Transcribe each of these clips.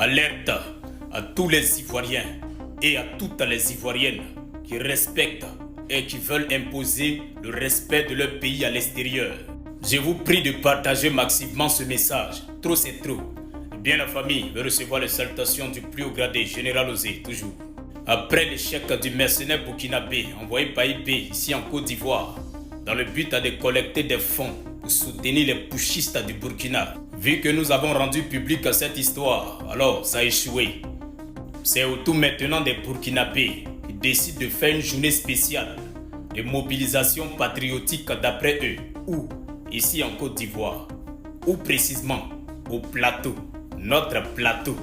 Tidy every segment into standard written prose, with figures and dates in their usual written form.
Alerte à tous les Ivoiriens et à toutes les Ivoiriennes qui respectent et qui veulent imposer le respect de leur pays à l'extérieur. Je vous prie de partager massivement ce message. Trop c'est trop. Bien la famille veut recevoir les salutations du plus haut gradé, Général Osé, toujours. Après l'échec du mercenaire burkinabé envoyé par IB ici en Côte d'Ivoire, dans le but de collecter des fonds pour soutenir les putschistes du Burkina. Vu que nous avons rendu public cette histoire, alors ça a échoué. C'est au tour maintenant des Burkinabés qui décident de faire une journée spéciale de mobilisation patriotique d'après eux, ou ici en Côte d'Ivoire, ou précisément au plateau, notre plateau.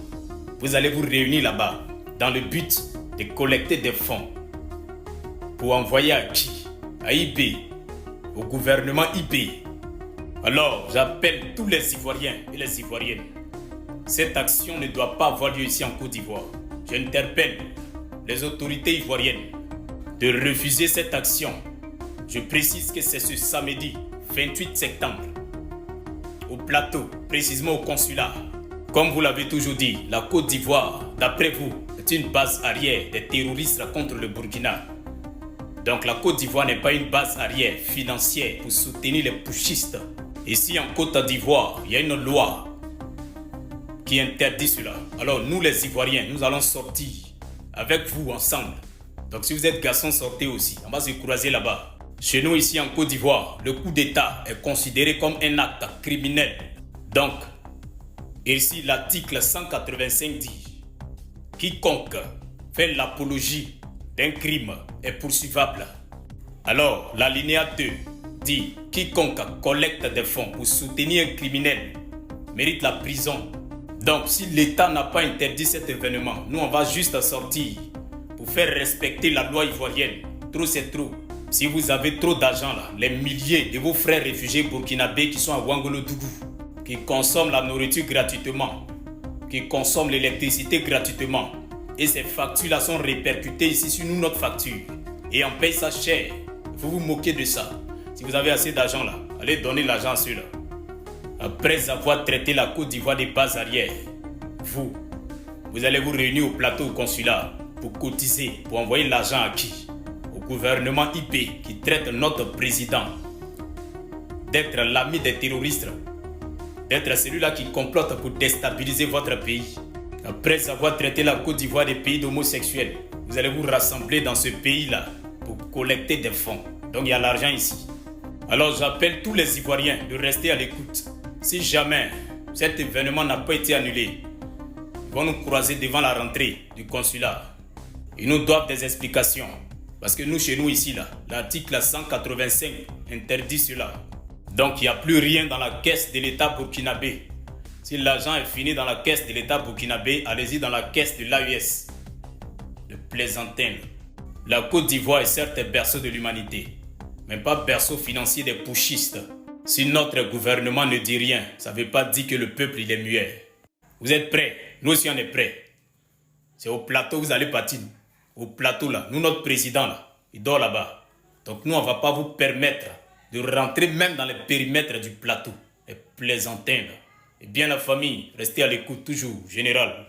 Vous allez vous réunir là-bas dans le but de collecter des fonds pour envoyer à qui? À IB, au gouvernement IB. Alors, j'appelle tous les Ivoiriens et les Ivoiriennes. Cette action ne doit pas avoir lieu ici en Côte d'Ivoire. J'interpelle les autorités ivoiriennes de refuser cette action. Je précise que c'est ce samedi 28 septembre, au plateau, précisément au consulat. Comme vous l'avez toujours dit, la Côte d'Ivoire, d'après vous, est une base arrière des terroristes contre le Burkina. Donc la Côte d'Ivoire n'est pas une base arrière financière pour soutenir les putschistes. Ici en Côte d'Ivoire, il y a une loi qui interdit cela. Alors nous les Ivoiriens, nous allons sortir avec vous ensemble. Donc si vous êtes garçons, sortez aussi. On va se croiser là-bas. Chez nous ici en Côte d'Ivoire, le coup d'État est considéré comme un acte criminel. Donc, ici l'article 185 dit « Quiconque fait l'apologie d'un crime est poursuivable ». Alors, l'alinéa 2 dit « Quiconque collecte des fonds pour soutenir un criminel mérite la prison ». Donc, si l'État n'a pas interdit cet événement, nous on va juste sortir pour faire respecter la loi ivoirienne. Trop c'est trop. Si vous avez trop d'argent là, les milliers de vos frères réfugiés burkinabés qui sont à Ouangolodougou, qui consomment la nourriture gratuitement, qui consomment l'électricité gratuitement, et ces factures là sont répercutées ici sur nous, notre facture, et on paye ça cher. Il faut vous moquer de ça. Si vous avez assez d'argent là, allez donner l'argent à ceux-là. Après avoir traité la Côte d'Ivoire des bases arrières, vous allez vous réunir au plateau au consulat pour cotiser, pour envoyer l'argent à qui? Au gouvernement IP qui traite notre président d'être l'ami des terroristes, d'être celui-là qui complote pour déstabiliser votre pays. Après avoir traité la Côte d'Ivoire des pays d'homosexuels, vous allez vous rassembler dans ce pays-là pour collecter des fonds. Donc il y a l'argent ici. Alors j'appelle tous les Ivoiriens de rester à l'écoute. Si jamais cet événement n'a pas été annulé, ils vont nous croiser devant la rentrée du consulat. Ils nous doivent des explications. Parce que nous, chez nous ici, là, l'article 185 interdit cela. Donc il n'y a plus rien dans la caisse de l'État burkinabé. Si l'argent est fini dans la caisse de l'État burkinabé, allez-y dans la caisse de l'AES. De plaisantin. La Côte d'Ivoire est certes berceau de l'humanité, mais pas berceau financier des putschistes. Si notre gouvernement ne dit rien, ça ne veut pas dire que le peuple il est muet. Vous êtes prêts? Nous aussi on est prêts. C'est au plateau que vous allez partir. Au plateau là, nous notre président là, il dort là-bas. Donc nous on ne va pas vous permettre de rentrer même dans les périmètres du plateau. Les plaisantins là. Et bien la famille, restez à l'écoute toujours, général.